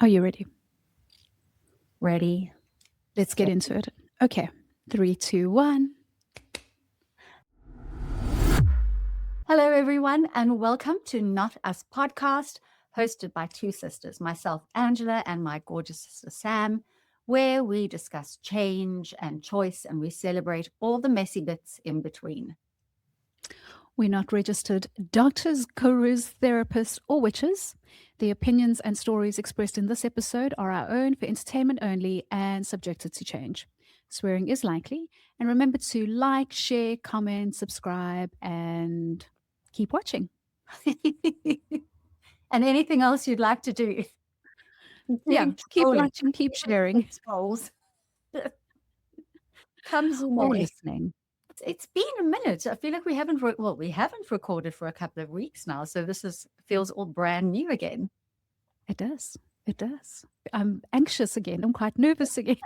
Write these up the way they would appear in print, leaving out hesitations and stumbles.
Are you ready? Ready, Let's get set. into it. Okay. Three, two, one. Hello, everyone, and welcome to Not Us podcast, hosted by two sisters, myself, Angela, and my gorgeous sister, Sam, where we discuss change and choice and we celebrate all the messy bits in between. We're not registered doctors, gurus, therapists, or witches. The opinions and stories expressed in this episode are our own for entertainment only and subjected to change. Swearing is likely. And remember to like, share, comment, subscribe, and keep watching. And anything else you'd like to do, Yeah, including keep trolling, watching, keep even sharing, trolls, come as you or may. listening. It's been a minute. I feel like we haven't recorded for a couple of weeks now, so feels all brand new again. It does. It does. I'm anxious again. I'm quite nervous again.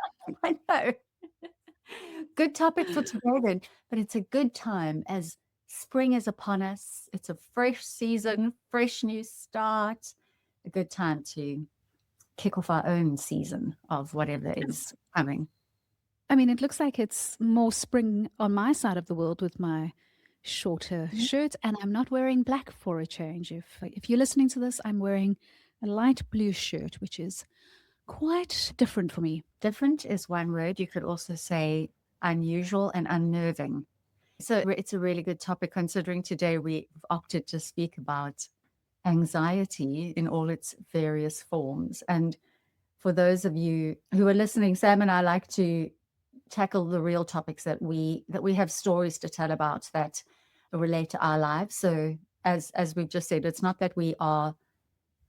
I know. Good topic for today then, but it's a good time as spring is upon us. It's a fresh season, fresh new start, a good time to kick off our own season of whatever is coming. I mean, it looks like it's more spring on my side of the world with my shorter shirt, and I'm not wearing black for a change. If you're listening to this, I'm wearing a light blue shirt, which is quite different for me. Different is one word. You could also say unusual and unnerving. So it's a really good topic considering today we've opted to speak about anxiety in all its various forms. And for those of you who are listening, Sam and I like to tackle the real topics that we have stories to tell about that relate to our lives. So as we've just said, it's not that we are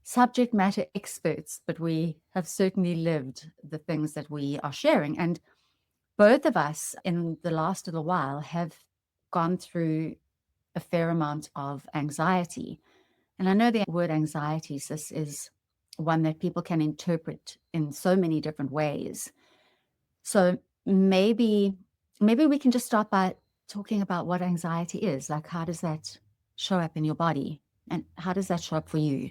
subject matter experts, but we have certainly lived the things that we are sharing. And both of us in the last little while have gone through a fair amount of anxiety. And I know the word anxiety is one that people can interpret in so many different ways. So maybe we can just start by talking about what anxiety is. Like, how does that show up in your body? And how does that show up for you?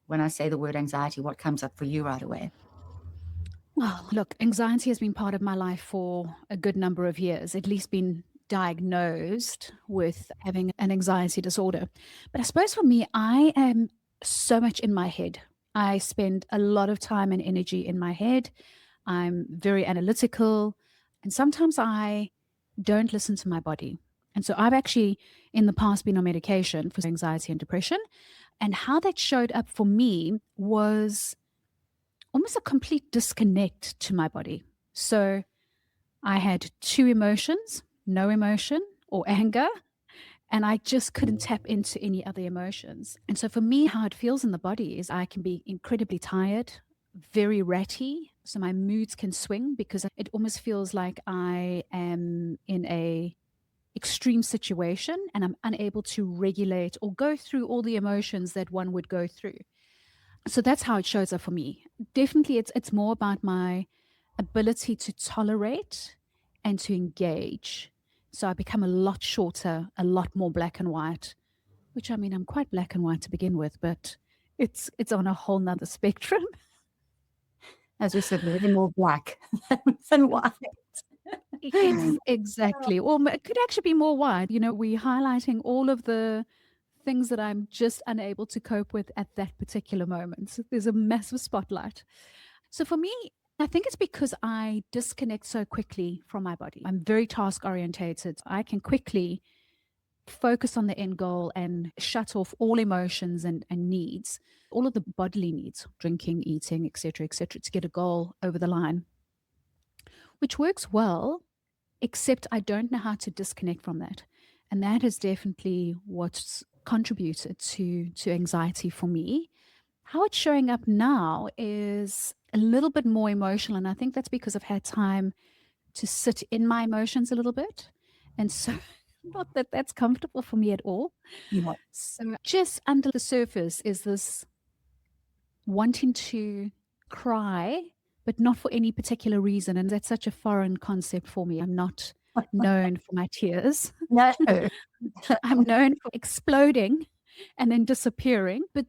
When I say the word anxiety, what comes up for you right away? Well, look, anxiety has been part of my life for a good number of years, at least been diagnosed with having an anxiety disorder. But I suppose for me, I am so much in my head. I spend a lot of time and energy in my head. I'm very analytical. And sometimes I don't listen to my body. And so I've actually in the past been on medication for anxiety and depression. And how that showed up for me was almost a complete disconnect to my body. So I had two emotions, no emotion or anger, and I just couldn't tap into any other emotions. And so for me, how it feels in the body is I can be incredibly tired, very ratty. So my moods can swing because it almost feels like I am in a extreme situation and I'm unable to regulate or go through all the emotions that one would go through. So that's how it shows up for me. Definitely it's more about my ability to tolerate and to engage. So I become a lot shorter, a lot more black and white, which I mean I'm quite black and white to begin with, but it's on a whole nother spectrum. As we said, a little more black than white. Yes, exactly. Or it could actually be more wide. We're highlighting all of the things that I'm just unable to cope with at that particular moment. So there's a massive spotlight. So for me, I think it's because I disconnect so quickly from my body. I'm very task orientated. I can quickly focus on the end goal and shut off all emotions and needs, all of the bodily needs, drinking, eating, etc., to get a goal over the line, which works well, except I don't know how to disconnect from that. And that is definitely what's contributed to anxiety for me. How it's showing up now is a little bit more emotional. And I think that's because I've had time to sit in my emotions a little bit. And so, not that that's comfortable for me at all. Yeah. So, just under the surface is this wanting to cry, but not for any particular reason. And that's such a foreign concept for me. I'm not known for my tears. No. I'm known for exploding and then disappearing. But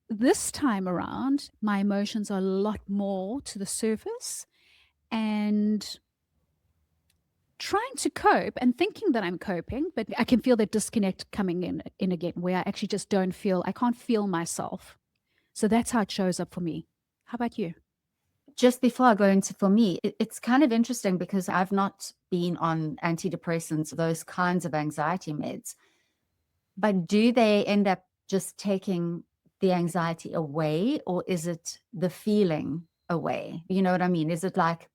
This time around, my emotions are a lot more to the surface and trying to cope and thinking that I'm coping, but I can feel that disconnect coming in again, where I actually just don't feel, I can't feel myself. So that's how it shows up for me. How about you? Just before I go into, for me, it's kind of interesting because I've not been on antidepressants, those kinds of anxiety meds, but do they end up just taking the anxiety away, or is it the feeling away? You know what I mean? Is it like,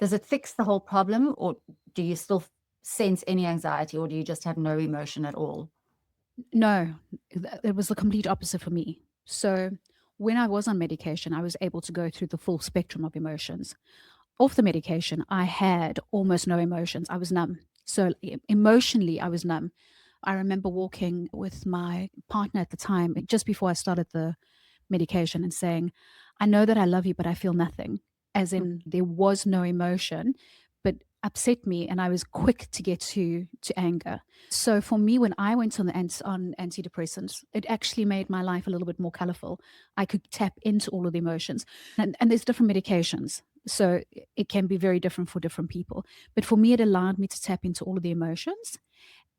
does it fix the whole problem, or do you still sense any anxiety, or do you just have no emotion at all? No, it was the complete opposite for me. So when I was on medication, I was able to go through the full spectrum of emotions. Off the medication, I had almost no emotions. I was numb. So emotionally, I was numb. I remember walking with my partner at the time, just before I started the medication, and saying, I know that I love you, but I feel nothing. As in, there was no emotion, but upset me, and I was quick to get to anger. So for me, when I went on on antidepressants, it actually made my life a little bit more colorful. I could tap into all of the emotions, and there's different medications, so it can be very different for different people. But for me, it allowed me to tap into all of the emotions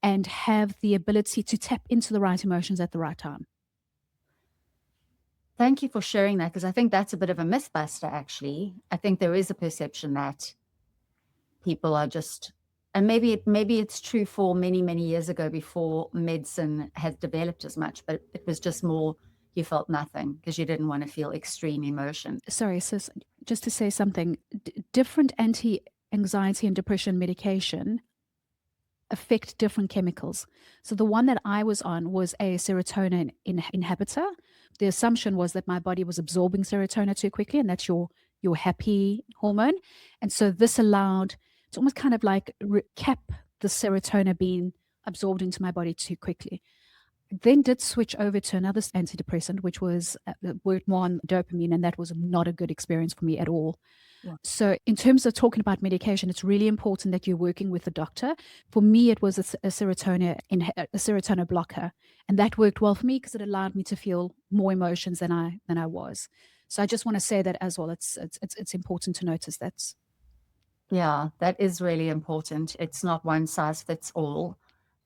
and have the ability to tap into the right emotions at the right time. Thank you for sharing that, because I think that's a bit of a mythbuster, actually. I think there is a perception that people are just, and maybe it's true for many, many years ago before medicine had developed as much, but it was just more you felt nothing because you didn't want to feel extreme emotion. Sorry, sis, just to say something, different anti anxiety and depression medication affect different chemicals. So the one that I was on was a serotonin inhibitor. The assumption was that my body was absorbing serotonin too quickly, and that's your happy hormone. And so this allowed, it's almost kind of like cap the serotonin being absorbed into my body too quickly. Then did switch over to another antidepressant, which was worked more on dopamine, and that was not a good experience for me at all. Yeah. So, in terms of talking about medication, it's really important that you're working with a doctor. For me, it was a serotonin blocker, and that worked well for me because it allowed me to feel more emotions than I was. So, I just want to say that as well. It's important to notice that. Yeah, that is really important. It's not one size fits all.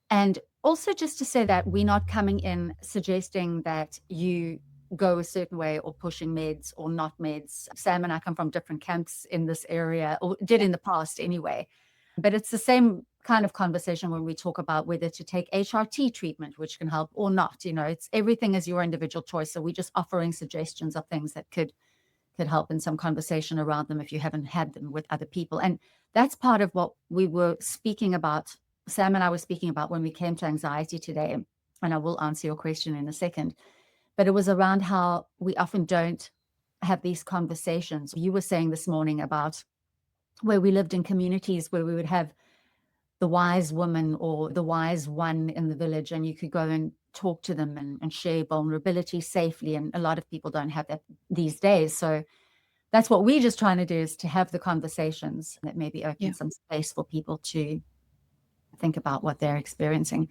And also, just to say that we're not coming in suggesting that you go a certain way or pushing meds or not meds. Sam and I come from different camps in this area, or did Yeah, in the past anyway. But it's the same kind of conversation when we talk about whether to take HRT treatment, which can help or not. You know, it's everything is your individual choice. So we're just offering suggestions of things that could help in some conversation around them if you haven't had them with other people. And that's part of what we were speaking about. Sam and I were speaking about when we came to anxiety today. And I will answer your question in a second. But it was around how we often don't have these conversations. You were saying this morning about where we lived in communities where we would have the wise woman or the wise one in the village, and you could go and talk to them and share vulnerability safely. And a lot of people don't have that these days. So that's what we're just trying to do, is to have the conversations that maybe open yeah. some space for people to think about what they're experiencing.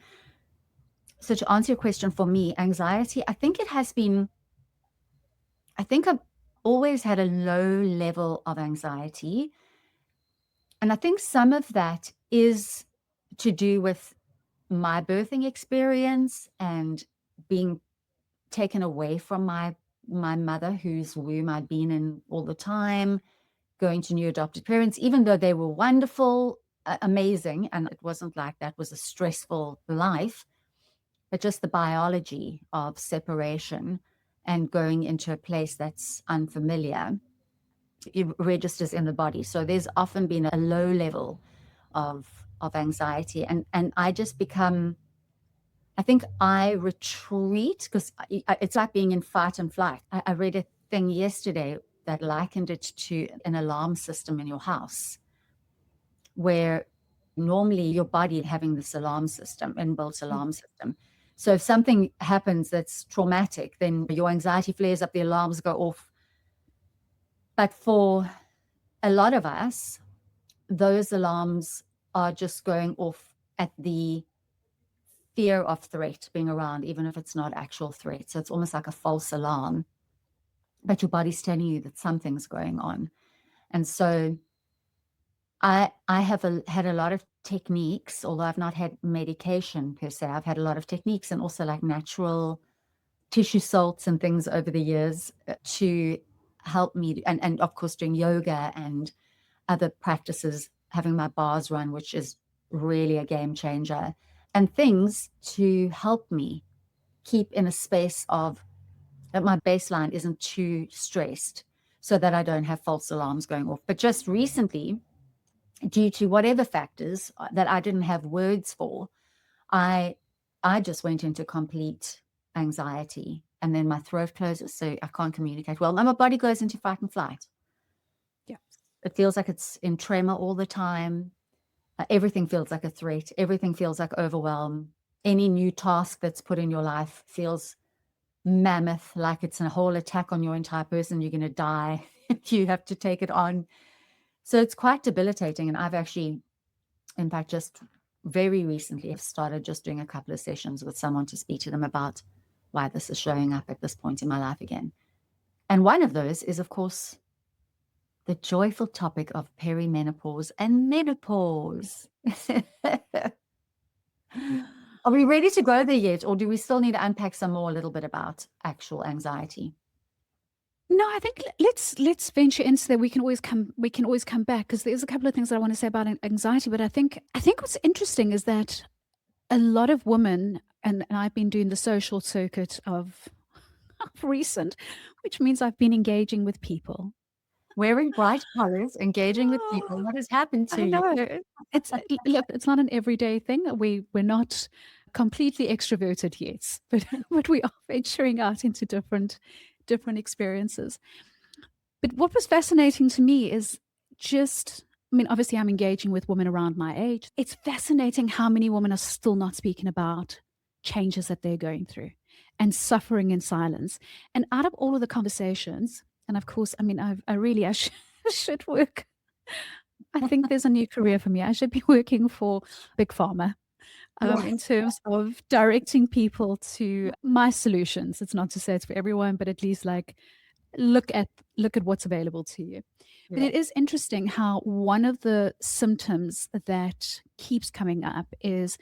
So to answer your question, for me, anxiety, I think I've always had a low level of anxiety. And I think some of that is to do with my birthing experience and being taken away from my mother, whose womb I'd been in all the time, going to new adopted parents, even though they were wonderful, amazing, and it wasn't like that was a stressful life, but just the biology of separation and going into a place that's unfamiliar, it registers in the body. So there's often been a low level of anxiety, and I just become, I think I retreat because it's like being in fight and flight. I read a thing yesterday that likened it to an alarm system in your house, where normally your body having this alarm system, inbuilt Mm. alarm system. So if something happens that's traumatic, then your anxiety flares up, the alarms go off. But for a lot of us, those alarms are just going off at the fear of threat being around, even if it's not actual threat. So it's almost like a false alarm, but your body's telling you that something's going on. And so I have had a lot of techniques, although I've not had medication per se. I've had a lot of techniques and also like natural tissue salts and things over the years to help me. And of course, doing yoga and other practices, having my bars run, which is really a game changer, and things to help me keep in a space of that my baseline isn't too stressed so that I don't have false alarms going off. But just recently, due to whatever factors that I didn't have words for, I just went into complete anxiety, and then my throat closes, so I can't communicate well. And my body goes into fight and flight. Yeah. It feels like it's in tremor all the time. Everything feels like a threat. Everything feels like overwhelm. Any new task that's put in your life feels mammoth, like it's a whole attack on your entire person. You're going to die if you have to take it on. So it's quite debilitating. And I've actually, in fact, just very recently, I've started just doing a couple of sessions with someone to speak to them about why this is showing up at this point in my life again. And one of those is, of course, the joyful topic of perimenopause and menopause. Are we ready to go there yet, or do we still need to unpack some more a little bit about actual anxiety? No, I think let's venture into that. We can always come back, because there's a couple of things that I want to say about anxiety. But I think what's interesting is that a lot of women, and I've been doing the social circuit of recent, which means I've been engaging with people. Wearing bright colors, engaging with people. Oh, What has happened to I you? know. Look, it's not an everyday thing. We're not completely extroverted yet, but but we are venturing out into different experiences. But what was fascinating to me is just, I mean, obviously I'm engaging with women around my age. It's fascinating how many women are still not speaking about changes that they're going through and suffering in silence. And out of all of the conversations, and of course, I mean, I should work. I think there's a new career for me. I should be working for Big Pharma, in terms of directing people to my solutions. It's not to say it's for everyone, but at least like look at what's available to you. But Yeah. it is interesting how one of the symptoms that keeps coming up is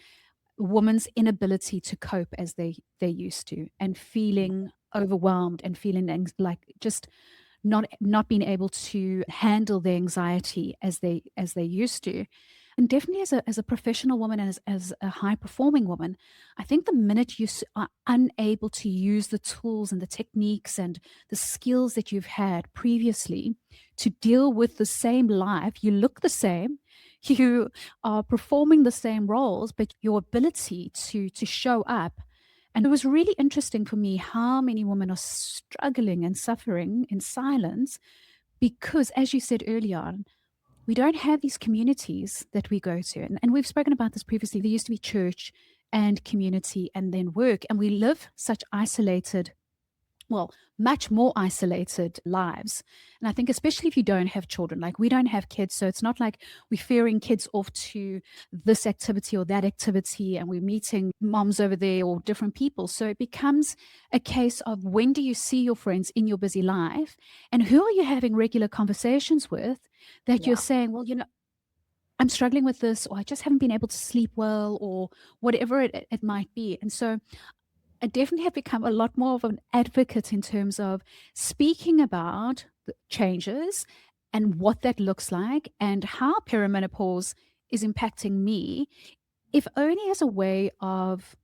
women's inability to cope as they used to, and feeling overwhelmed and feeling like just not being able to handle the anxiety as they used to. And definitely as a professional woman, as a high performing woman, I think the minute you are unable to use the tools and the techniques and the skills that you've had previously to deal with the same life, you look the same, you are performing the same roles, but your ability to show up. And it was really interesting for me how many women are struggling and suffering in silence because, as you said earlier on, we don't have these communities that we go to. And we've spoken about this previously. There used to be church and community and then work. And we live such isolated, well, much more isolated lives. And I think, especially if you don't have children, like we don't have kids. So it's not like we're ferrying kids off to this activity or that activity and we're meeting moms over there or different people. So it becomes a case of, when do you see your friends in your busy life? And who are you having regular conversations with that you're Yeah. saying, well, I'm struggling with this, or I just haven't been able to sleep well, or whatever it might be. And so I definitely have become a lot more of an advocate in terms of speaking about the changes and what that looks like and how perimenopause is impacting me, if only as a way of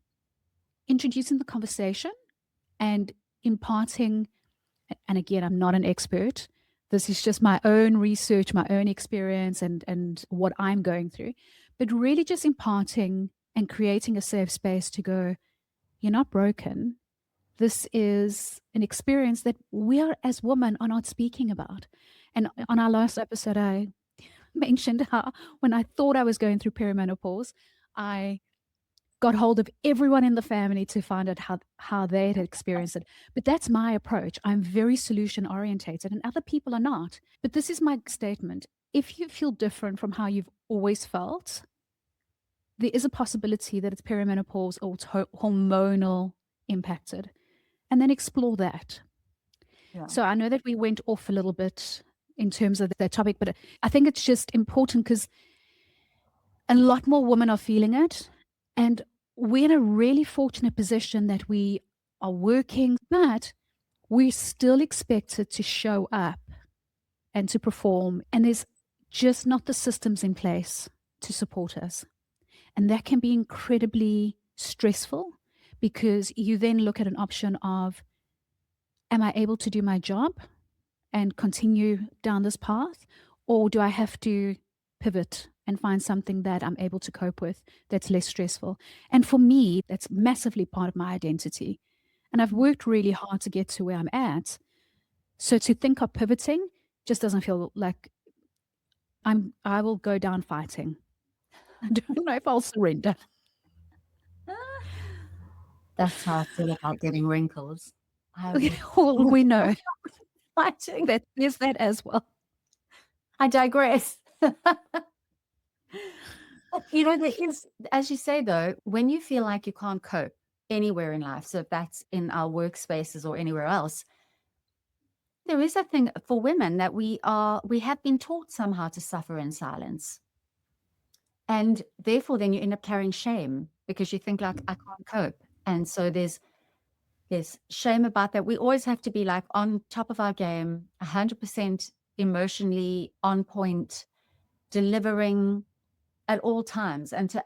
introducing the conversation and imparting. And again, I'm not an expert. This is just my own research, my own experience, and what I'm going through. But really just imparting and creating a safe space to go, you're not broken. This is an experience that we are, as women, are not speaking about. And on our last episode, I mentioned how when I thought I was going through perimenopause, I got hold of everyone in the family to find out how they had experienced it. But that's my approach. I'm very solution orientated, and other people are not. But this is my statement. If you feel different from how you've always felt, there is a possibility that it's perimenopause or it's hormonal impacted, and then explore that. Yeah. So I know that we went off a little bit in terms of that topic, but I think it's just important because a lot more women are feeling it. And we're in a really fortunate position that we are working, but we're still expected to show up and to perform. And there's just not the systems in place to support us. And that can be incredibly stressful because you then look at an option of, am I able to do my job and continue down this path? Or do I have to pivot and find something that I'm able to cope with that's less stressful? And for me, that's massively part of my identity. And I've worked really hard to get to where I'm at. So to think of pivoting just doesn't feel like I will go down fighting. I don't know if I'll surrender. That's how I feel about getting wrinkles. I will Well, we know fighting. that there's that as well. I digress. You know, there is, as you say, though, when you feel like you can't cope anywhere in life, so if that's in our workspaces or anywhere else, there is a thing for women that we have been taught somehow to suffer in silence. And therefore, then you end up carrying shame because you think like, I can't cope. And so there's shame about that. We always have to be like on top of our game, 100% emotionally on point, delivering at all times, and to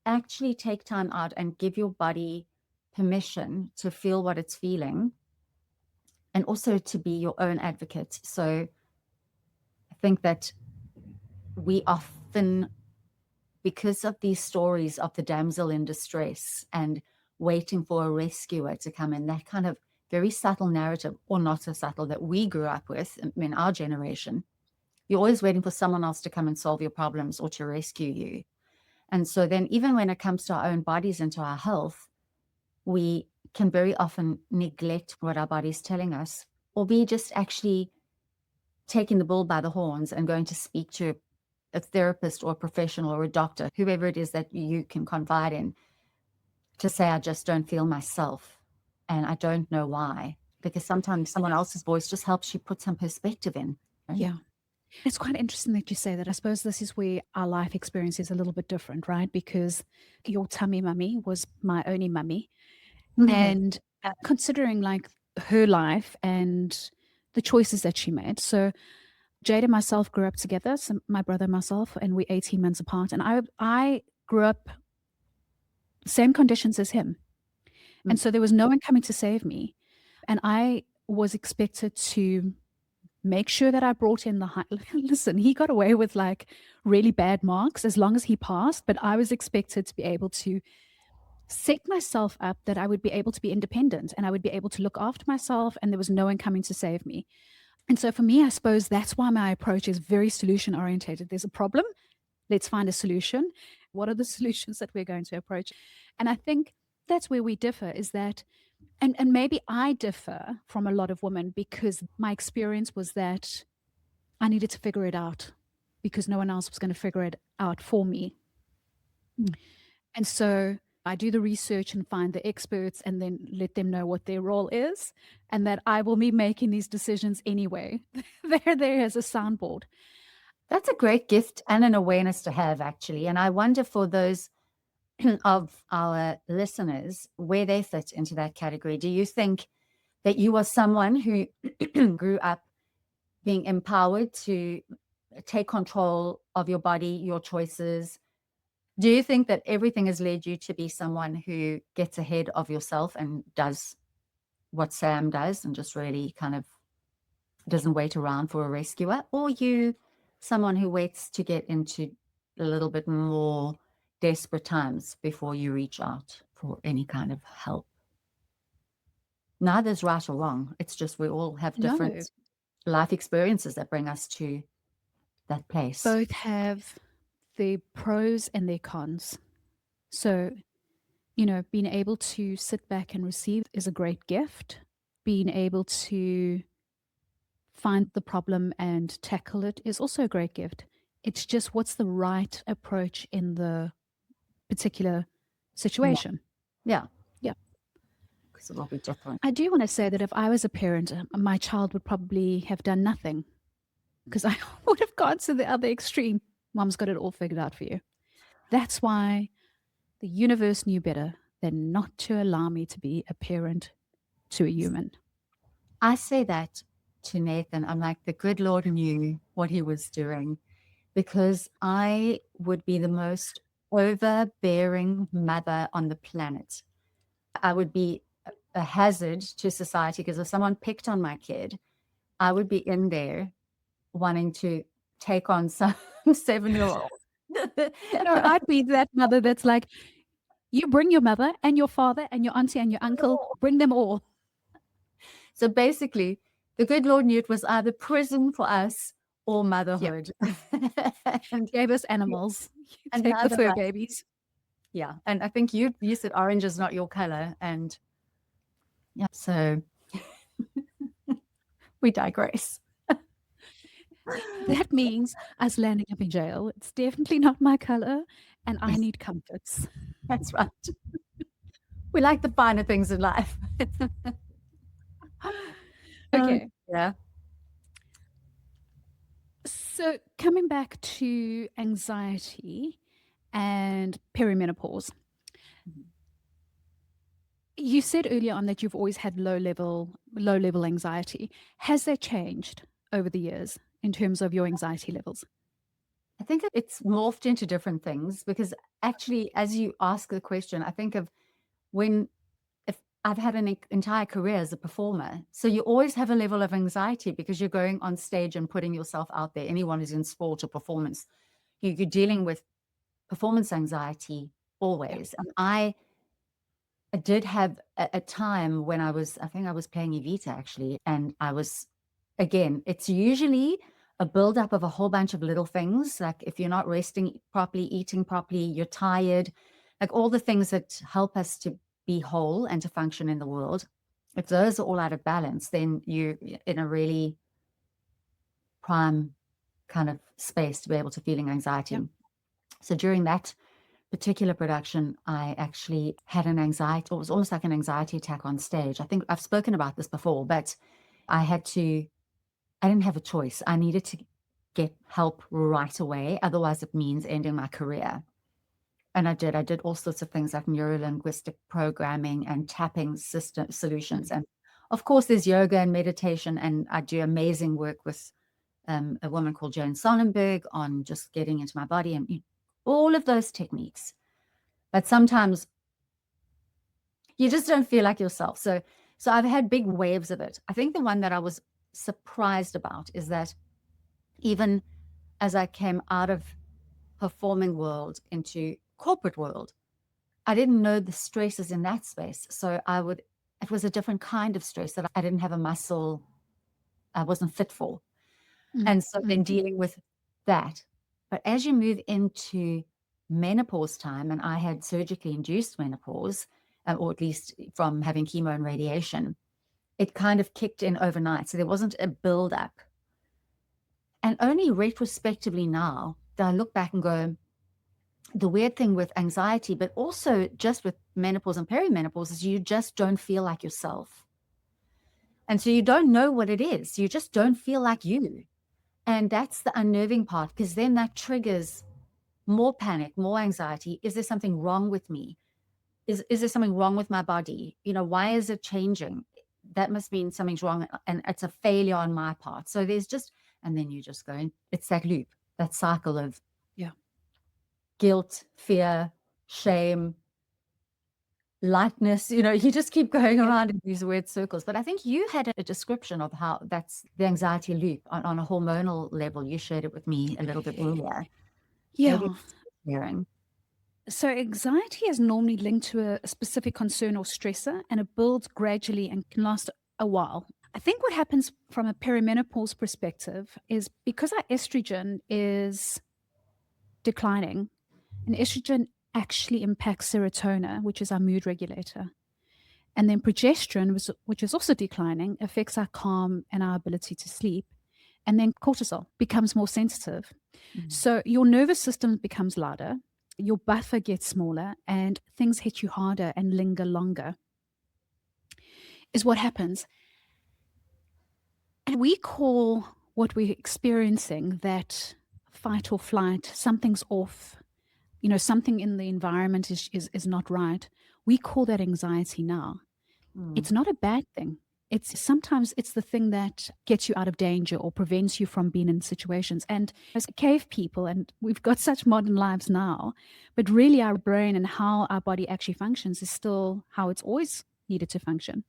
actually take time out and give your body permission to feel what it's feeling and also to be your own advocate. So I think that we often, because of these stories of the damsel in distress and waiting for a rescuer to come in, that kind of very subtle narrative, or not so subtle, that we grew up with in our generation, you're always waiting for someone else to come and solve your problems or to rescue you. And so then even when it comes to our own bodies and to our health, we can very often neglect what our body's telling us, or be just actually taking the bull by the horns and going to speak to a therapist or a professional or a doctor, whoever it is that you can confide in, to say, I just don't feel myself and I don't know why. Because sometimes someone else's voice just helps you put some perspective in. Right? Yeah. It's quite interesting that you say that. I suppose this is where our life experience is a little bit different, right? Because your tummy mummy was my only mummy. And considering like her life and the choices that she made. So Jade and myself grew up together, so my brother and myself, and we're 18 months apart. And I grew up same conditions as him. And so there was no one coming to save me. And I was expected to make sure that I brought in the high. Listen, he got away with like really bad marks as long as he passed, but I was expected to be able to set myself up that I would be able to be independent and I would be able to look after myself, and there was no one coming to save me. And so for me, I suppose that's why my approach is very solution orientated. There's a problem, let's find a solution. What are the solutions that we're going to approach? And I think that's where we differ, is that and maybe I differ from a lot of women because my experience was that I needed to figure it out because no one else was going to figure it out for me. And so I do the research and find the experts and then let them know what their role is and that I will be making these decisions anyway. They're there as a soundboard. That's a great gift and an awareness to have, actually. And I wonder for those of our listeners where they fit into that category. Do you think that you are someone who grew up being empowered to take control of your body, your choices? Do you think that everything has led you to be someone who gets ahead of yourself and does what Sam does and just really kind of doesn't wait around for a rescuer? Or you someone who waits to get into a little bit more desperate times before you reach out for any kind of help? Neither's right or wrong. It's just we all have No, different life experiences that bring us to that place. both have their pros and their cons. So, being able to sit back and receive is a great gift. Being able to find the problem and tackle it is also a great gift. It's just what's the right approach in the particular Yeah. situation. Yeah. Yeah. Because it will be different. I do want to say that if I was a parent, my child would probably have done nothing because I would have gone to the other extreme. Mom's got it all figured out for you. That's why the universe knew better than not to allow me to be a parent to a human. I say that to Nathan. I'm like, the good Lord knew what he was doing because I would be the most overbearing mother on the planet. I would be a hazard to society because if someone picked on my kid, I would be in there wanting to take on some 7-year-old. No, I'd be that mother that's like, you bring your mother and your father and your auntie and your uncle, bring them all. So basically, the good Lord knew it was either prison for us or Yep. motherhood. and, Gave us animals. and Take the neither fur one. babies. Yeah. And I think you said orange is not your color. And yeah, so we digress. That means us landing up in jail. It's definitely not my color, and I need comforts. That's right. We like the finer things in life. Okay. Yeah. So, coming back to anxiety and perimenopause, you said earlier on that you've always had low level anxiety. Has that changed over the years in terms of your anxiety levels? I think it's morphed into different things because actually, as you ask the question, I think of when if I've had an entire career as a performer. So you always have a level of anxiety because you're going on stage and putting yourself out there. Anyone who's in sport or performance, you're dealing with performance anxiety Yeah. always. And I did have a time when I think I was playing Evita actually, and I was, again, it's usually a buildup of a whole bunch of little things. Like if you're not resting properly, eating properly, you're tired, like all the things that help us to be whole and to function in the world. If those are all out of balance, then you're in a really prime kind of space to be able to feeling anxiety. Yeah. So during that particular production, I actually had an anxiety, or it was almost like an anxiety attack on stage. I think I've spoken about this before, but I didn't have a choice. I needed to get help right away. Otherwise, it means ending my career. And I did. I did all sorts of things like neuro-linguistic programming and tapping system solutions. Mm. And of course, there's yoga and meditation. And I do amazing work with a woman called Joan Sonnenberg on just getting into my body and all of those techniques. But sometimes you just don't feel like yourself. So I've had big waves of it. I think the one that I was surprised about is that even as I came out of performing world into corporate world, I didn't know the stresses in that space. So it was a different kind of stress that I didn't have a muscle I wasn't fit for. Mm. And so then Mm. dealing with that. But as you move into menopause time, and I had surgically induced menopause, or at least from having chemo and radiation, it kind of kicked in overnight. So there wasn't a build-up. And only retrospectively now do I look back and go, the weird thing with anxiety, but also just with menopause and perimenopause, is you just don't feel like yourself. And so you don't know what it is. You just don't feel like you. And that's the unnerving part, because then that triggers more panic, more anxiety. Is there something wrong with me? Is there something wrong with my body? Why is it changing? That must mean something's wrong and it's a failure on my part. So and then you just go in. It's that loop, that cycle of Yeah. guilt, fear, shame, lightness. You just keep going Yeah. around in these weird circles. But I think you had a description of how that's the anxiety loop on a hormonal level. You shared it with me a little bit earlier. Maybe Yeah. hearing. So, anxiety is normally linked to a specific concern or stressor, and it builds gradually and can last a while. I think what happens from a perimenopause perspective is because our estrogen is declining, and estrogen actually impacts serotonin, which is our mood regulator. And then progesterone, which is also declining, affects our calm and our ability to sleep. And then cortisol becomes more sensitive. Mhm. So your nervous system becomes louder. your buffer gets smaller and things hit you harder and linger longer, is what happens. And we call what we're experiencing that fight or flight, something's off, something in the environment is not right. We call that anxiety now. Mm, It's not a bad thing. It's sometimes it's the thing that gets you out of danger or prevents you from being in situations. And as cave people, and we've got such modern lives now, but really our brain and how our body actually functions is still how it's always needed to function.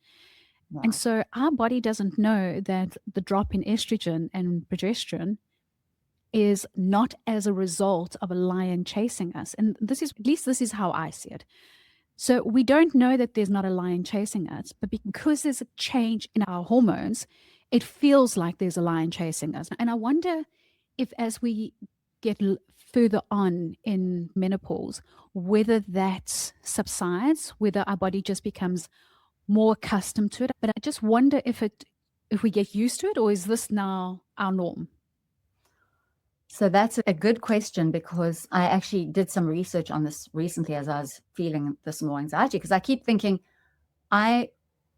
And yeah. so our body doesn't know that the drop in estrogen and progesterone is not as a result of a lion chasing us. And this is, at least this is how I see it. So we don't know that there's not a lion chasing us, but because there's a change in our hormones, it feels like there's a lion chasing us. And I wonder if as we get further on in menopause, whether that subsides, whether our body just becomes more accustomed to it. But I just wonder if we get used to it, or is this now our norm? So that's a good question, because I actually did some research on this recently as I was feeling this more anxiety, because I keep thinking I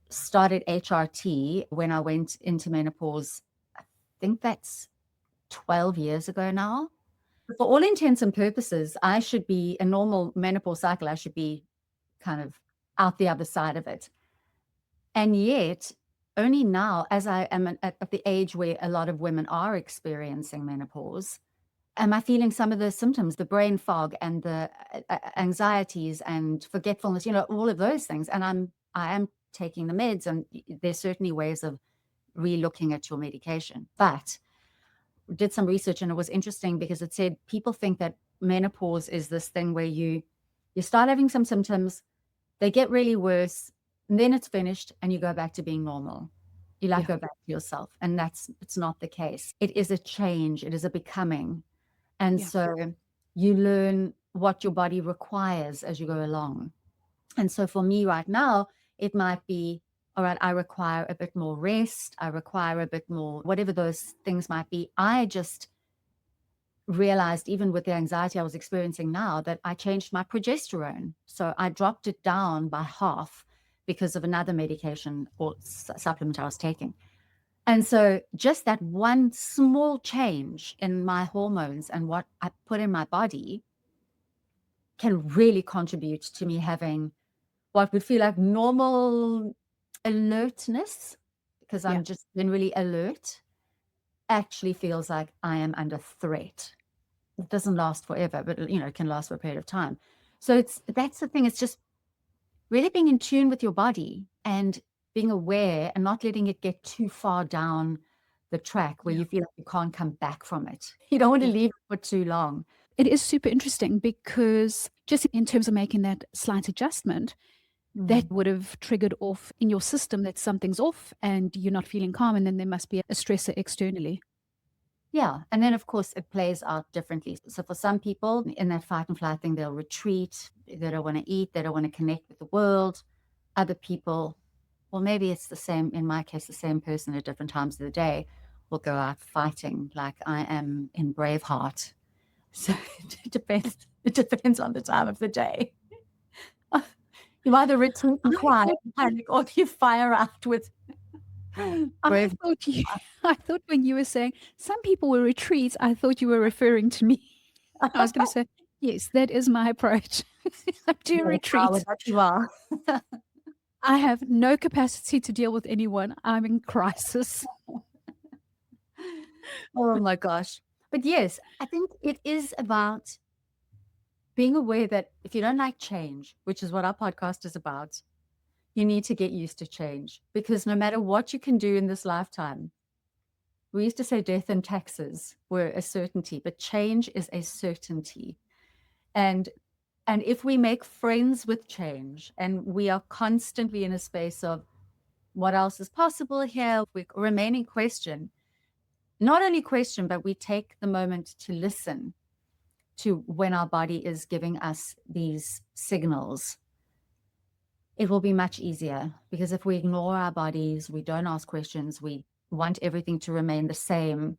started HRT when I went into menopause. I think that's 12 years ago now. For all intents and purposes, I should be a normal menopause cycle. I should be kind of out the other side of it. And yet, only now, as I am at the age where a lot of women are experiencing menopause, am I feeling some of the symptoms, the brain fog and the anxieties and forgetfulness, all of those things. And I am taking the meds, and there's certainly ways of re-looking at your medication. But did some research, and it was interesting because it said people think that menopause is this thing where you start having some symptoms, they get really worse, and then it's finished and you go back to being normal. You like Yeah, go back to yourself. And it's not the case. It is a change, it is a becoming. And yeah, so you learn what your body requires as you go along. And so for me right now, it might be, all right, I require a bit more rest. I require a bit more, whatever those things might be. I just realized, even with the anxiety I was experiencing now, that I changed my progesterone. So I dropped it down by half because of another medication or supplement I was taking. And so just that one small change in my hormones and what I put in my body can really contribute to me having what would feel like normal alertness, because yeah. I'm just generally alert, actually feels like I am under threat. It doesn't last forever, but it can last for a period of time. So that's the thing. It's just really being in tune with your body and being aware and not letting it get too far down the track where Yeah. you feel like you can't come back from it. You don't want to Yeah. leave it for too long. It is super interesting because just in terms of making that slight adjustment, that Mm. would have triggered off in your system that something's off and you're not feeling calm, and then there must be a stressor externally. Yeah. And then, of course, it plays out differently. So for some people in that fight and flight thing, they'll retreat. They don't want to eat. They don't want to connect with the world. Other people, well, maybe it's the same, in my case, the same person at different times of the day will go out fighting like I am in Braveheart. So it depends. It depends on the time of the day. You either retreat and I cry thought and panic, or you fire out with I brave. thought you I thought when you were saying some people will retreat, I thought you were referring to me. I was going to say, yes, that is my approach. I do Yes, I would retreat. that you are. I have no capacity to deal with anyone. I'm in crisis. Oh my gosh. But yes, I think it is about being aware that if you don't like change, which is what our podcast is about, you need to get used to change, because no matter what you can do in this lifetime, we used to say death and taxes were a certainty, but change is a certainty. And and if we make friends with change and we are constantly in a space of what else is possible here, we remain in question, not only question, but we take the moment to listen to when our body is giving us these signals, it will be much easier. Because if we ignore our bodies, we don't ask questions, we want everything to remain the same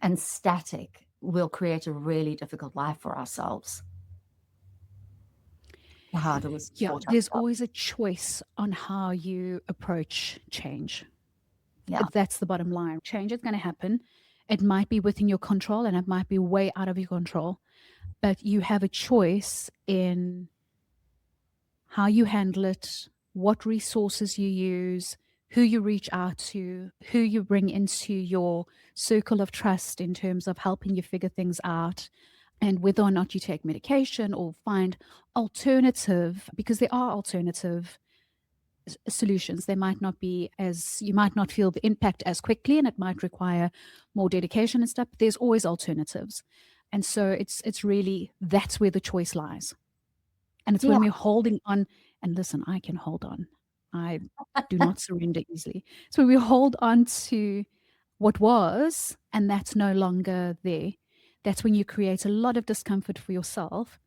and static, we'll create a really difficult life for ourselves. how it was Yeah, brought up. there's always a choice on how you approach change. Yeah. That's the bottom line. Change is going to happen. It might be within your control and it might be way out of your control, but you have a choice in how you handle it, what resources you use, who you reach out to, who you bring into your circle of trust in terms of helping you figure things out, and whether or not you take medication or find alternative, because there are alternative solutions. They might not be as, you might not feel the impact as quickly and it might require more dedication and stuff, but there's always alternatives. And so it's really, that's where the choice lies. And it's Yeah. when we're holding on, and listen, I can hold on. I do not surrender easily. So when we hold on to what was, and that's no longer there, that's when you create a lot of discomfort for yourself.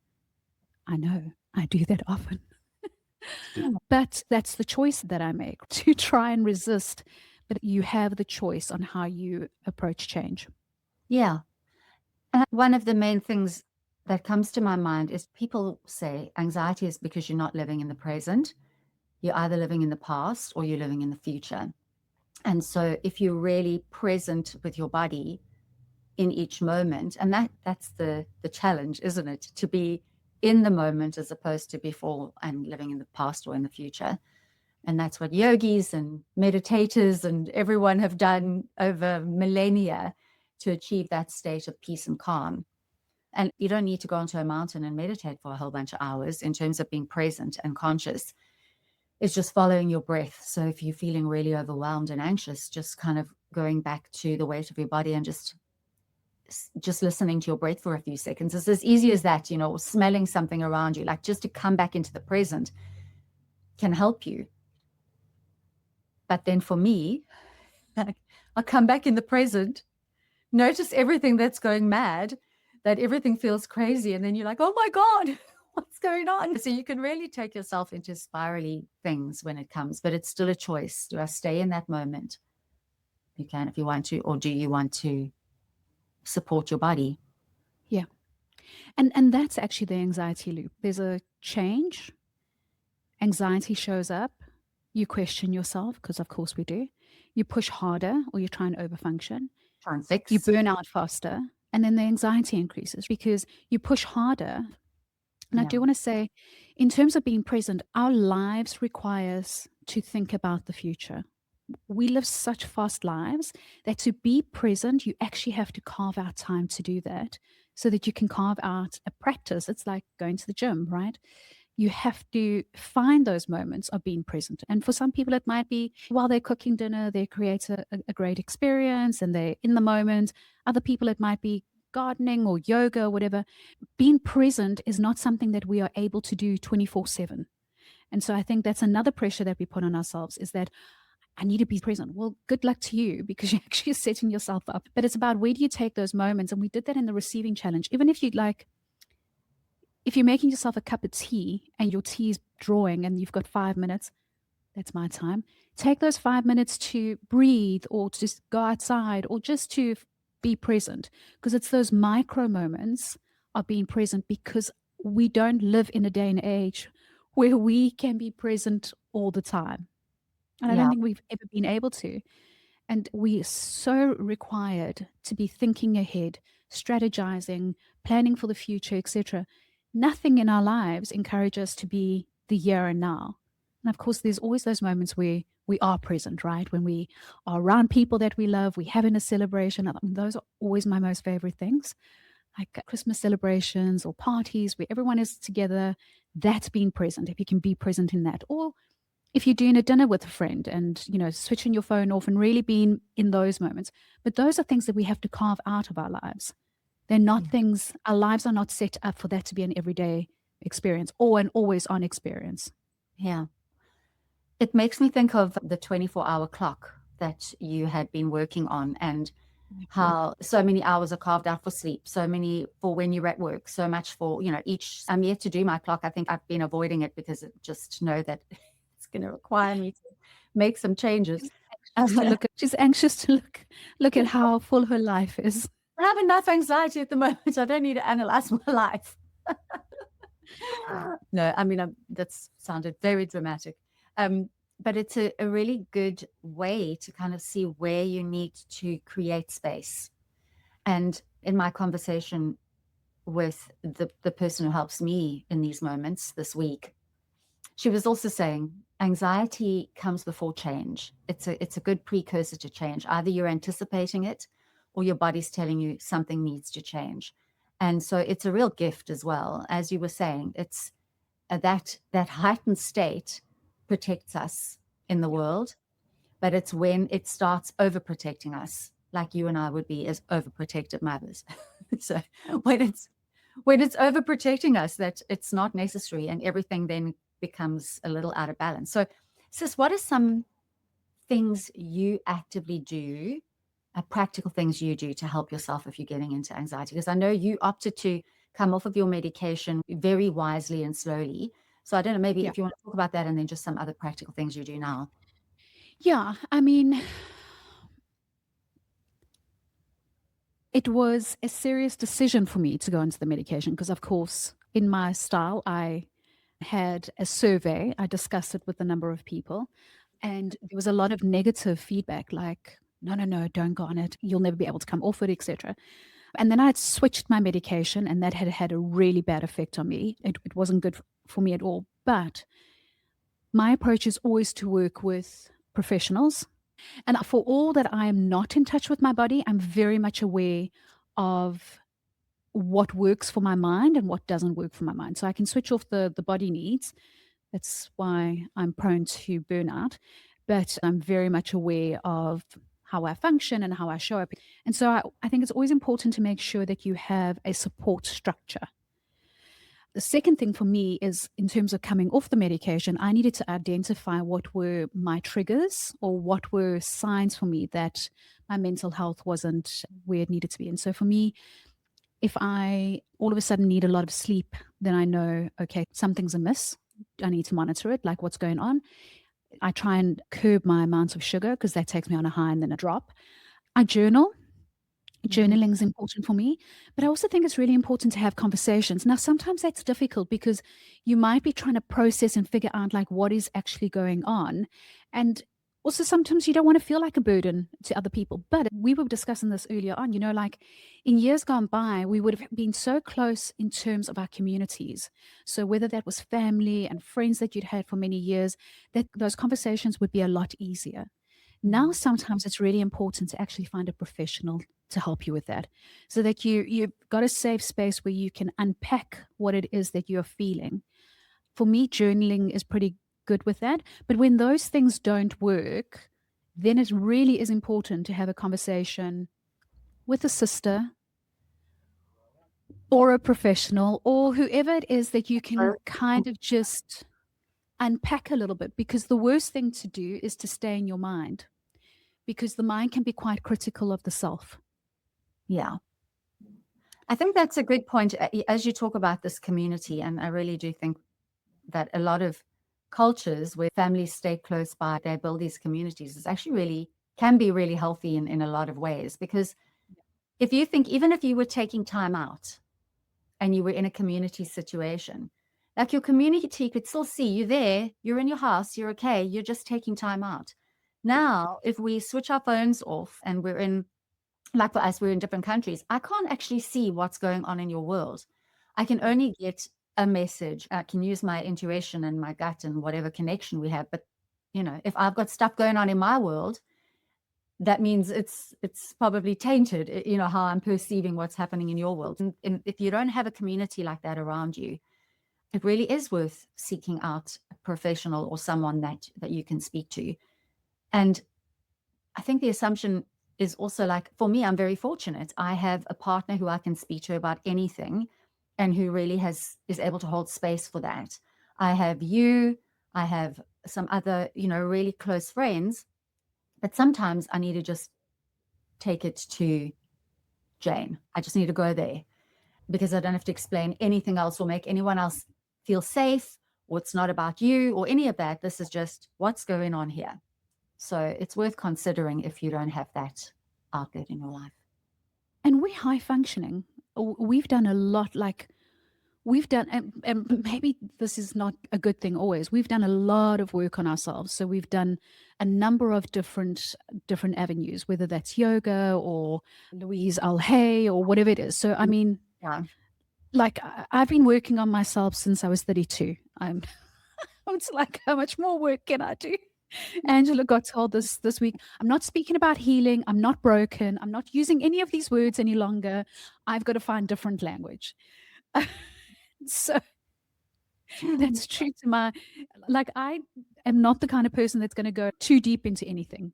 I know I do that often. But that's the choice that I make to try and resist. But you have the choice on how you approach change. Yeah. And one of the main things that comes to my mind is people say anxiety is because you're not living in the present. You're either living in the past or you're living in the future. And so if you're really present with your body in each moment, and that's the challenge, isn't it? To be in the moment as opposed to before and living in the past or in the future. And that's what yogis and meditators and everyone have done over millennia to achieve that state of peace and calm. And you don't need to go onto a mountain and meditate for a whole bunch of hours in terms of being present and conscious. It's just following your breath. So if you're feeling really overwhelmed and anxious, just kind of going back to the weight of your body and just listening to your breath for a few seconds. It's as easy as that, or smelling something around you, like just to come back into the present can help you. But then for me, I'll come back in the present, notice everything that's going mad, that everything feels crazy. And then you're like, oh my God, what's going on? So you can really take yourself into spirally things when it comes, but it's still a choice. Do I stay in that moment? You can if you want to, or do you want to support your body? Yeah. And that's actually the anxiety loop. There's a change, anxiety shows up, you question yourself, because of course we do. You push harder or you try and overfunction. Try and You fix. burn out faster. And then the anxiety increases because you push harder. And I Yeah. do want to say, in terms of being present, our lives require us to think about the future. We live such fast lives that to be present, you actually have to carve out time to do that so that you can carve out a practice. It's like going to the gym, right? You have to find those moments of being present. And for some people, it might be while they're cooking dinner, they create a great experience and they're in the moment. Other people, it might be gardening or yoga or whatever. Being present is not something that we are able to do 24/7. And so I think that's another pressure that we put on ourselves is that I need to be present. Well, good luck to you because you're actually setting yourself up. But it's about where do you take those moments? And we did that in the receiving challenge. Even if you'd like, if you're making yourself a cup of tea and your tea is drawing and you've got 5 minutes, that's my time. Take those 5 minutes to breathe or to just go outside or just to be present because it's those micro moments of being present because we don't live in a day and age where we can be present all the time. And I don't Yeah. think we've ever been able to. And we are so required to be thinking ahead, strategizing, planning for the future, etc. Nothing in our lives encourages us to be the here and now. And of course, there's always those moments where we are present, right? When we are around people that we love, we having a celebration. I mean, those are always my most favorite things, like Christmas celebrations or parties where everyone is together. That's being present. If you can be present in that, or if you're doing a dinner with a friend and switching your phone off and really being in those moments. But those are things that we have to carve out of our lives. They're not Yeah. things, our lives are not set up for that to be an everyday experience or an always on experience. Yeah. It makes me think of the 24-hour clock that you had been working on and how so many hours are carved out for sleep, so many for when you're at work, so much for, each. I'm yet to do my clock. I think I've been avoiding it because I just know that it's going to require me to make some changes. She's anxious to look at how full her life is. I have enough anxiety at the moment. I don't need to analyze my life. No, I mean, that's sounded very dramatic. But it's a really good way to kind of see where you need to create space. And in my conversation with the person who helps me in these moments this week, she was also saying anxiety comes before change. It's a good precursor to change. Either you're anticipating it or your body's telling you something needs to change. And so it's a real gift as well. As you were saying, it's that heightened state protects us in the world, but it's when it starts overprotecting us, like you and I would be as overprotective mothers. So when it's overprotecting us, that it's not necessary, and everything then becomes a little out of balance. So, sis, what are some things you actively do, practical things you do to help yourself if you're getting into anxiety? Because I know you opted to come off of your medication very wisely and slowly. So I don't know, maybe Yeah. if you want to talk about that and then just some other practical things you do now. Yeah. I mean, it was a serious decision for me to go into the medication because, of course, in my style, I had a survey. I discussed it with a number of people, and there was a lot of negative feedback like, no, no, no, don't go on it. You'll never be able to come off it, etc. And then I had switched my medication, and that had had a really bad effect on me. It wasn't good for me at all. But my approach is always to work with professionals. And for all that I am not in touch with my body, I'm very much aware of what works for my mind and what doesn't work for my mind. So I can switch off the body needs. That's why I'm prone to burnout. But I'm very much aware of how I function and how I show up. And so I think it's always important to make sure that you have a support structure. The second thing for me is in terms of coming off the medication, I needed to identify what were my triggers or what were signs for me that my mental health wasn't where it needed to be. And so for me, if I all of a sudden need a lot of sleep, then I know, okay, something's amiss. I need to monitor it, like what's going on. I try and curb my amounts of sugar because that takes me on a high and then a drop. I journal. Mhm. Journaling is important for me, but I also think it's really important to have conversations. Now, sometimes that's difficult because you might be trying to process and figure out like what is actually going on. And also sometimes you don't want to feel like a burden to other people. But we were discussing this earlier on, like in years gone by, we would have been so close in terms of our communities. So whether that was family and friends that you'd had for many years, that those conversations would be a lot easier. Now, Mhm. sometimes it's really important to actually find a professional to help you with that so that you've got a safe space where you can unpack what it is that you're feeling. For me, journaling is pretty good with that. But when those things don't work, then it really is important to have a conversation with a sister or a professional or whoever it is that you can kind of just unpack a little bit, because the worst thing to do is to stay in your mind, because the mind can be quite critical of the self. Yeah. I think that's a good point as you talk about this community. And I really do think that a lot of cultures where families stay close by, they build these communities, is actually really can be really healthy in a lot of ways. Because if you think, even if you were taking time out and you were in a community situation, like your community could still see you there, you're in your house, you're okay, you're just taking time out. Yeah. Now, if we switch our phones off and we're in, like for us, we're in different countries, I can't actually see what's going on in your world. I can only get a message. I can use my intuition and my gut and whatever connection we have. But, if I've got stuff going on in my world, that means it's probably tainted, how I'm perceiving what's happening in your world. And if you don't have a community like that around you, it really is worth seeking out a professional or someone that you can speak to. And I think the assumption is also, like, for me, I'm very fortunate. I have a partner who I can speak to about anything and who really is able to hold space for that. I have you, I have some other, really close friends, but sometimes I need to just take it to Jane. I just need to go there because I don't have to explain anything else or make anyone else feel safe, or it's not about you or any of that. This is just what's going on here. So it's worth considering if you don't have that outlet in your life. And we're high functioning. We've done a lot. Like we've done, and maybe this is not a good thing always, we've done a lot of work on ourselves. So we've done a number of different avenues, whether that's yoga or Louise Alhay or whatever it is. So I mean, Yeah. like I've been working on myself since I was 32. It's like, how much more work can I do? Angela got told this week, I'm not speaking about healing. I'm not broken. I'm not using any of these words any longer. I've got to find different language. So that's true to my, like, I am not the kind of person that's going to go too deep into anything.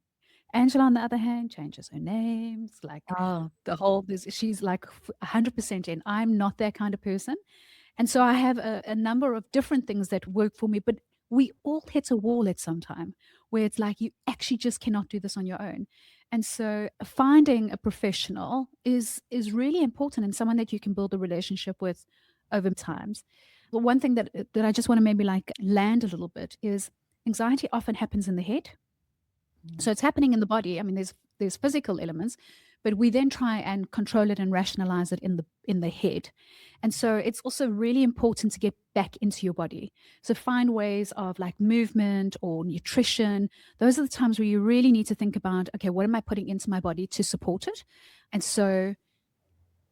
Angela, on the other hand, changes her names, like Oh, she's like 100% in. I'm not that kind of person. And so I have a number of different things that work for me, but we all hit a wall at some time where it's like you actually just cannot do this on your own. And so finding a professional is really important and someone that you can build a relationship with over times. The one thing that I just want to maybe like land a little bit is anxiety often happens in the head. So it's happening in the body. I mean, there's physical elements, but we then try and control it and rationalize it in the head. And so it's also really important to get back into your body. So find ways of like movement or nutrition. Those are the times where you really need to think about, okay, what am I putting into my body to support it? And so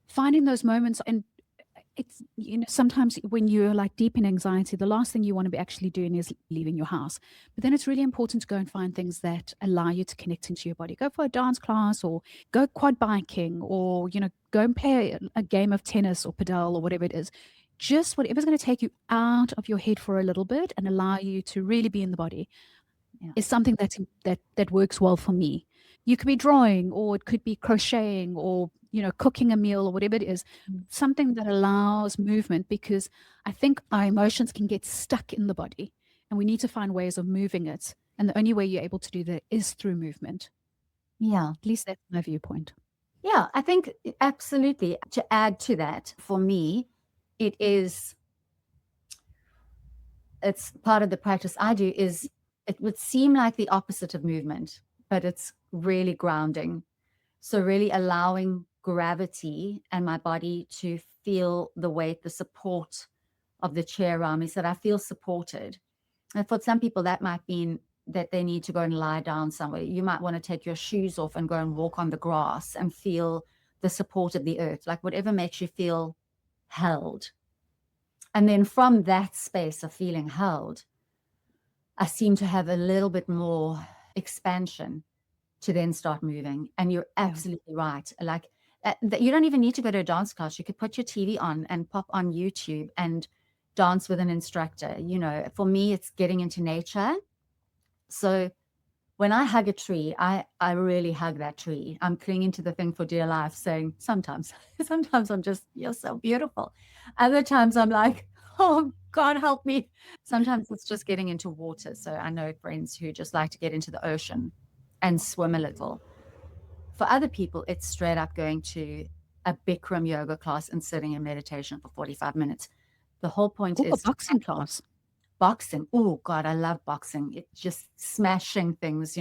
finding those moments, and it's, sometimes when you're like deep in anxiety, the last thing you want to be actually doing is leaving your house. But then it's really important to go and find things that allow you to connect into your body. Go for a dance class or go quad biking or, go and play a game of tennis or padel or whatever it is. Just whatever's going to take you out of your head for a little bit and allow you to really be in the body yeah. is something that works well for me. You could be drawing, or it could be crocheting, or cooking a meal, or whatever it is. Mm. Something that allows movement, because I think our emotions can get stuck in the body, and we need to find ways of moving it. And the only way you're able to do that is through movement. Yeah. At least that's my viewpoint. Yeah, I think absolutely. To add to that, for me, it is it's part of the practice I do is it would seem like the opposite of movement, but it's really grounding. So really allowing gravity and my body to feel the weight, the support of the chair around me so that I feel supported. And for some people, that might mean that they need to go and lie down somewhere. You might want to take your shoes off and go and walk on the grass and feel the support of the earth, like whatever makes you feel held. And then from that space of feeling held, I seem to have a little bit more expansion to then start moving. And you're Yeah. absolutely right. Like you don't even need to go to a dance class. You could put your TV on and pop on YouTube and dance with an instructor. For me, it's getting into nature. So when I hug a tree, I really hug that tree. I'm clinging to the thing for dear life, saying sometimes, sometimes I'm just, you're so beautiful. Other times I'm like, oh, God, help me. Sometimes it's just getting into water. So I know friends who just like to get into the ocean and swim a little. For other people, it's straight up going to a Bikram yoga class and sitting in meditation for 45 minutes. The whole point Or a is boxing class. boxing. Oh, God, I love boxing. It's just smashing things.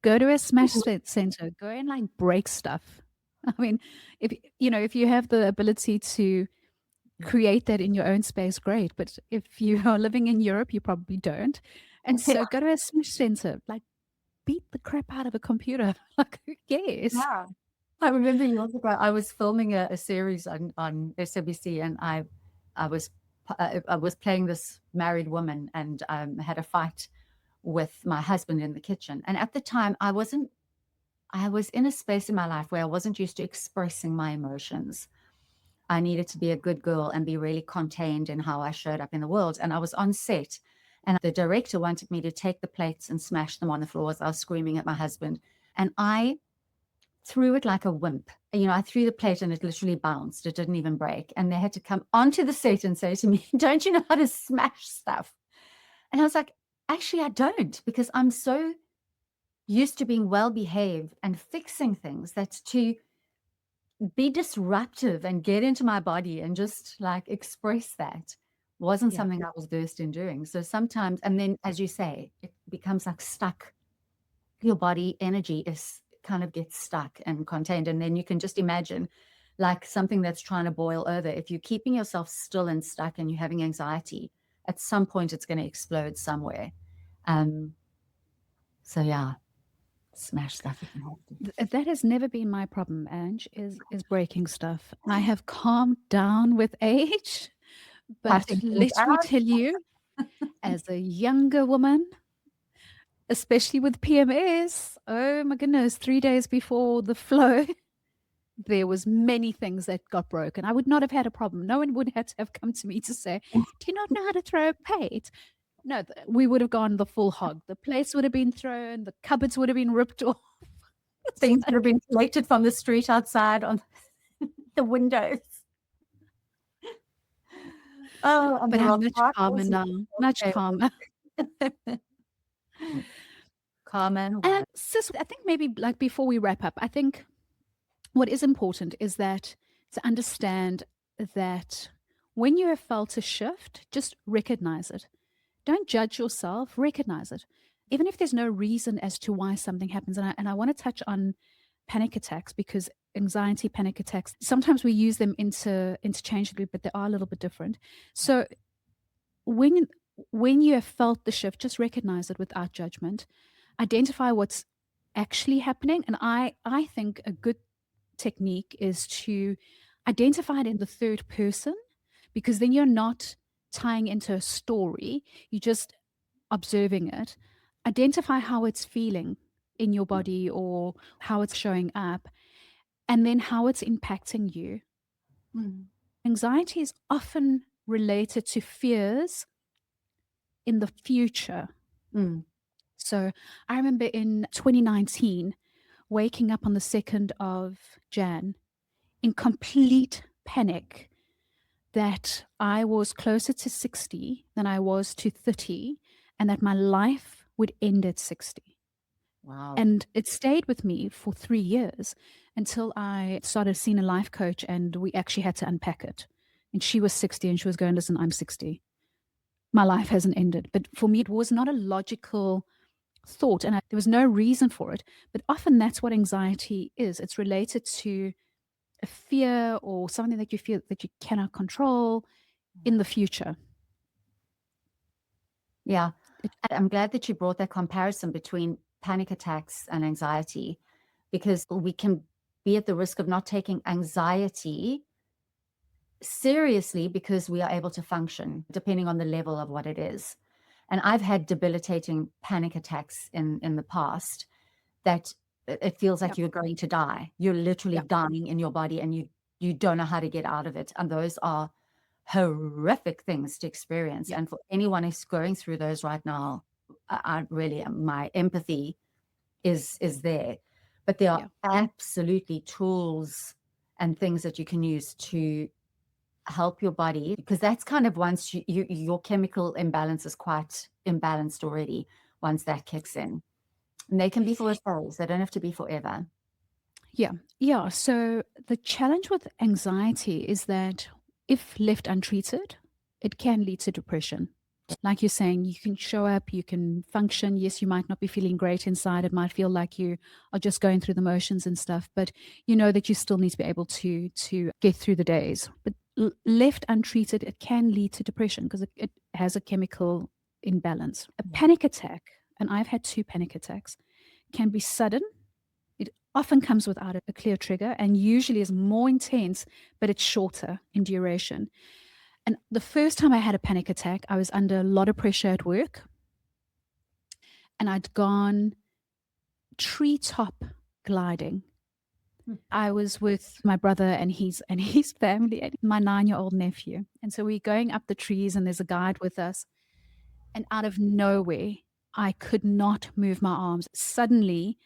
Go to a smash center. Go and like break stuff. I mean, if you have the ability to create that in your own space, great. But if you are living in Europe, you probably don't. And so go to a smash center, like beat the crap out of a computer. Like, who cares? Yeah. I remember years ago, I was filming a series on SABC, and I was playing this married woman, and had a fight with my husband in the kitchen. And at the time, I was in a space in my life where I wasn't used to expressing my emotions. I needed to be a good girl and be really contained in how I showed up in the world. And I was on set, and the director wanted me to take the plates and smash them on the floor as I was screaming at my husband. And I threw it like a wimp. I threw the plate and it literally bounced. It didn't even break. And they had to come onto the set and say to me, don't you know how to smash stuff? And I was like, actually, I don't, because I'm so used to being well behaved and fixing things that to be disruptive and get into my body and just like express that wasn't Yeah. something I was versed in doing. So sometimes, and then as you say, it becomes like stuck. Your body energy is kind of gets stuck and contained. And then you can just imagine like something that's trying to boil over. If you're keeping yourself still and stuck and you're having anxiety, at some point it's going to explode somewhere. Um, so yeah, smash stuff if you have to. That has never been my problem, Ange, is breaking stuff. I have calmed down with age, but Cutting things let me out. tell you, as a younger woman, especially with PMS, oh my goodness, 3 days before the flow, there was many things that got broken. I would not have had a problem. No one would have to have come to me to say, "Do you not know how to throw a plate?" No, we would have gone the full hog. The plates would have been thrown, the cupboards would have been ripped off. It's Things that have like, been collected from the street outside on the windows. Oh, and but the I'm wrong much calmer partners. now, much calmer. Calm and And wise. sis, I think maybe like before we wrap up, I think what is important is that to understand that when you have felt a shift, just recognize it. Don't judge yourself, recognize it. Even if there's no reason as to why something happens. And I want to touch on panic attacks because anxiety panic attacks, sometimes we use them interchangeably, but they are a little bit different. So when when you have felt the shift, just recognize it without judgment. Identify what's actually happening. And I think a good technique is to identify it in the third person because then you're not tying into a story. You're just observing it. Identify how it's feeling in your body or how it's showing up, and then how it's impacting you. Mm, Anxiety is often related to fears in the future. mm. So I remember in 2019 waking up on the 2nd of Jan in complete panic that I was closer to 60 than I was to 30 and that my life would end at 60. Wow. And it stayed with me for 3 years until I started seeing a life coach and we actually had to unpack it. And she was 60 and she was going, listen, I'm 60. My life hasn't ended. But for me, it was not a logical thought and there was no reason for it. But often that's what anxiety is. It's related to a fear or something that you feel that you cannot control in the future. Yeah. It, I'm glad that you brought that comparison between panic attacks and anxiety because we can be at the risk of not taking anxiety seriously because we are able to function depending on the level of what it is. And I've had debilitating panic attacks in the past that it feels yeah, like you're going to die. You're literally yeah, dying in your body and you don't know how to get out of it. And those are horrific things to experience. yeah, And for anyone who's going through those right now, I really my empathy is there. But there are yeah. absolutely tools and things that you can use to help your body because that's kind of once your chemical imbalance is quite imbalanced already once that kicks in. And they can be for a phase. They don't have to be forever. Yeah. Yeah. So the challenge with anxiety is that if left untreated, it can lead to depression. Like you're saying, you can show up, you can function. Yes, you might not be feeling great inside. It might feel like you are just going through the motions and stuff, but you know that you still need to be able to get through the days. But left untreated, it can lead to depression because it has a chemical imbalance. A Yeah. panic attack, and I've had 2 panic attacks, can be sudden. It often comes without a clear trigger and usually is more intense, but it's shorter in duration. And the first time I had a panic attack, I was under a lot of pressure at work and I'd gone treetop gliding. Hmm. I was with my brother and his family and my 9-year-old nephew. And so we're going up the trees and there's a guide with us. And out of nowhere, I could not move my arms. Suddenly,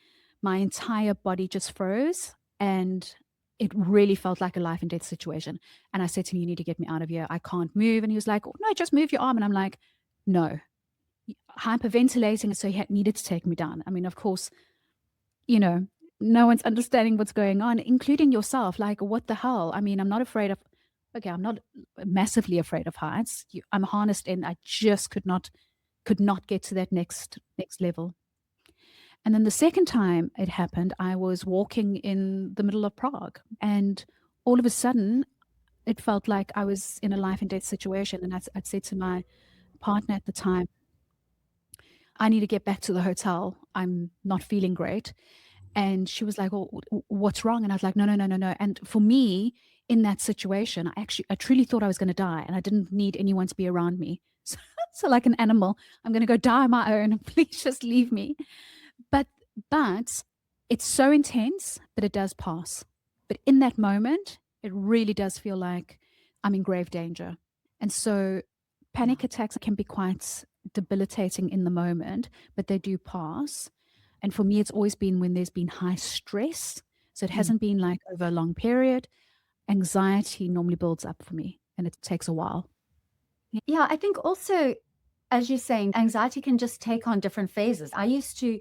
my entire body just froze and it really felt like a life and death situation. And I said to him, you need to get me out of here. I can't move. And he was like, oh, no, just move your arm. And I'm like, no, hyperventilating. So he needed to take me down. I mean, of course, you know, no one's understanding what's going on, including yourself. Like, what the hell? I mean, I'm not afraid of, okay, I'm not massively afraid of heights. I'm harnessed in. I just could not get to that next level. And then the second time it happened, I was walking in the middle of Prague and all of a sudden, it felt like I was in a life and death situation. And I'd said to my partner at the time, I need to get back to the hotel. I'm not feeling great. And she was like, "Oh, what's wrong?" And I was like, "No, no, no, no, no." And for me, in that situation, I truly thought I was going to die, and I didn't need anyone to be around me. So, so like an animal, I'm going to go die on my own. Please just leave me. But but it's so intense, but it does pass. But in that moment, it really does feel like I'm in grave danger. And so Yeah. panic attacks can be quite debilitating in the moment, but they do pass. And for me, it's always been when there's been high stress. So it Mm. hasn't been like over a long period. Anxiety normally builds up for me and it takes a while. Yeah, I think also, as you're saying, anxiety can just take on different phases. I used to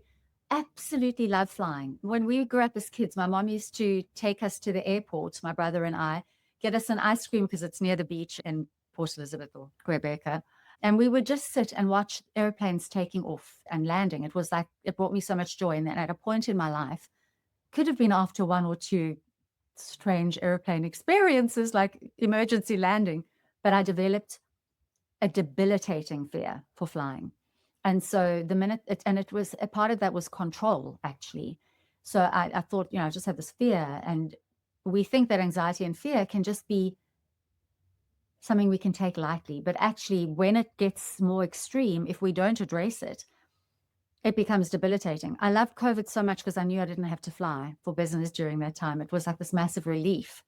absolutely love flying. When we grew up as kids, my mom used to take us to the airport, my brother and I, get us an ice cream because it's near the beach in Port Elizabeth or Quebec. And we would just sit and watch airplanes taking off and landing. It was like, it brought me so much joy. And then at a point in my life, could have been after one or two strange airplane experiences like emergency landing, but I developed a debilitating fear for flying. And so the minute it was a part of that was control, actually. So I thought, I just had this fear. And we think that anxiety and fear can just be something we can take lightly. But actually, when it gets more extreme, if we don't address it, it becomes debilitating. I loved COVID so much because I knew I didn't have to fly for business during that time. It was like this massive relief.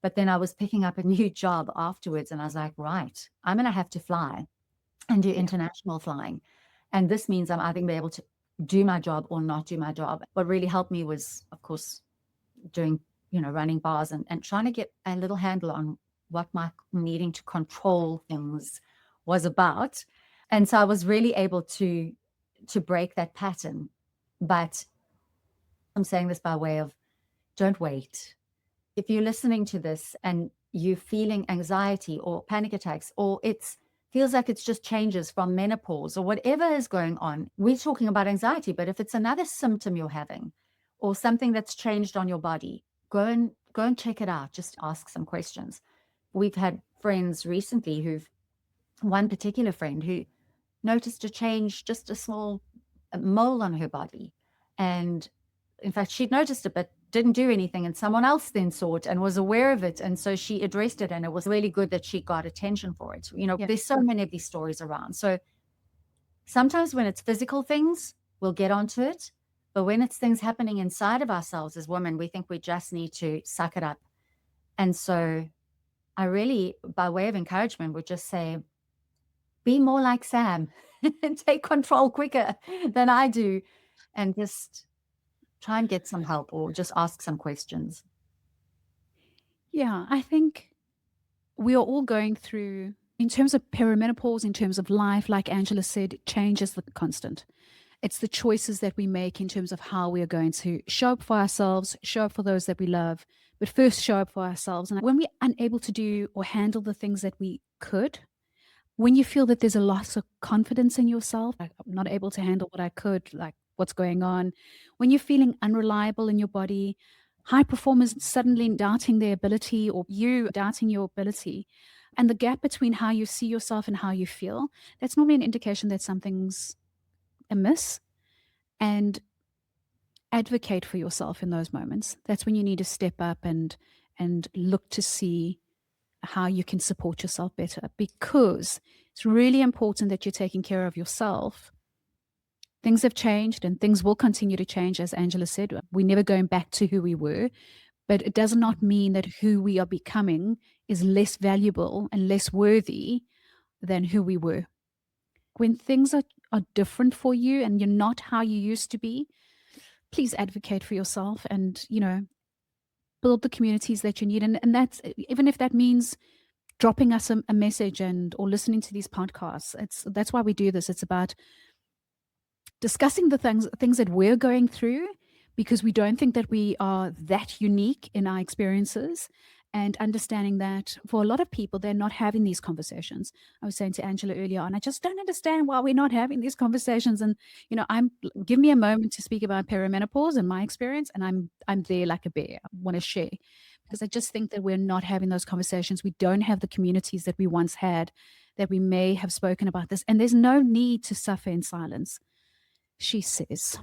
But then I was picking up a new job afterwards, and I was like, right, I'm going to have to fly and do Yeah. international flying. And this means I'm either going to be able to do my job or not do my job. What really helped me was, of course, doing, running bars and trying to get a little handle on what my needing to control things was about. And so I was really able to break that pattern. But I'm saying this by way of don't wait. If you're listening to this and you're feeling anxiety or panic attacks, or it feels like it's just changes from menopause or whatever is going on, we're talking about anxiety. But if it's another symptom you're having or something that's changed on your body, go and check it out. Just ask some questions. We've had friends recently one particular friend who noticed a change, just a small mole on her body. And in fact, she'd noticed it, but didn't do anything. And someone else then saw it and was aware of it. And so she addressed it. And it was really good that she got attention for it. Yeah. There's so many of these stories around. So sometimes when it's physical things, we'll get onto it. But when it's things happening inside of ourselves as women, we think we just need to suck it up. And so I really, by way of encouragement, would just say, be more like Sam and take control quicker than I do, and just try and get some help or just ask some questions. Yeah. I think we are all going through, in terms of perimenopause, in terms of life, like Angela said, change is the constant. It's the choices that we make in terms of how we are going to show up for ourselves, show up for those that we love, but first show up for ourselves. And when we're unable to do or handle the things that we could, when you feel that there's a loss of confidence in yourself, like I'm not able to handle what I could, like what's going on, when you're feeling unreliable in your body, high performers suddenly doubting their ability or you doubting your ability, and the gap between how you see yourself and how you feel, that's normally an indication that something's amiss. And advocate for yourself in those moments. That's when you need to step up and look to see how you can support yourself better, because it's really important that you're taking care of yourself. Things have changed and things will continue to change. As Angela said, we're never going back to who we were, but it does not mean that who we are becoming is less valuable and less worthy than who we were. When things are different for you and you're not how you used to be, please advocate for yourself and, build the communities that you need. And that's, even if that means dropping us a message and or listening to these podcasts. That's why we do this. It's about discussing the things that we're going through, because we don't think that we are that unique in our experiences, and understanding that for a lot of people they're not having these conversations. I was saying to Angela earlier on, I just don't understand why we're not having these conversations. And I'm give me a moment to speak about perimenopause and my experience, and I'm there like a bear. I want to share because I just think that we're not having those conversations. We don't have the communities that we once had, that we may have spoken about this. And there's no need to suffer in silence, she says.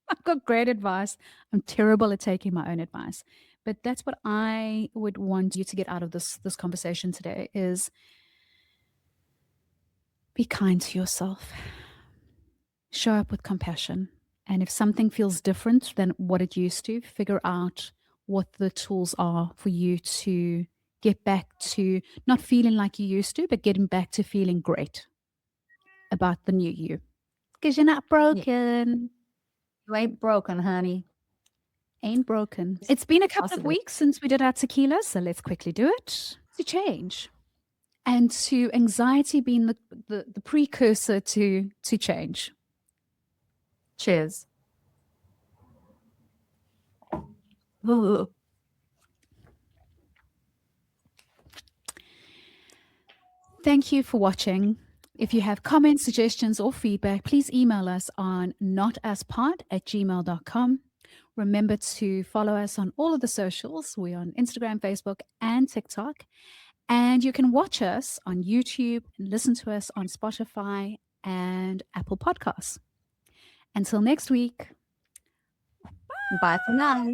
I've got great advice. I'm terrible at taking my own advice. But that's what I would want you to get out of this conversation today is be kind to yourself. Show up with compassion. And if something feels different than what it used to, figure out what the tools are for you to get back to not feeling like you used to, but getting back to feeling great about the new you. Because you're not broken. You ain't broken, honey. Ain't broken. It's been a couple of Positive. weeks since we did our tequila, so let's quickly do it. To change. And to anxiety being the precursor to change. Cheers. Ooh. Thank you for watching. If you have comments, suggestions, or feedback, please email us on notaspod@gmail.com. Remember to follow us on all of the socials. We're on Instagram, Facebook, and TikTok. And you can watch us on YouTube and listen to us on Spotify and Apple Podcasts. Until next week. Bye for now.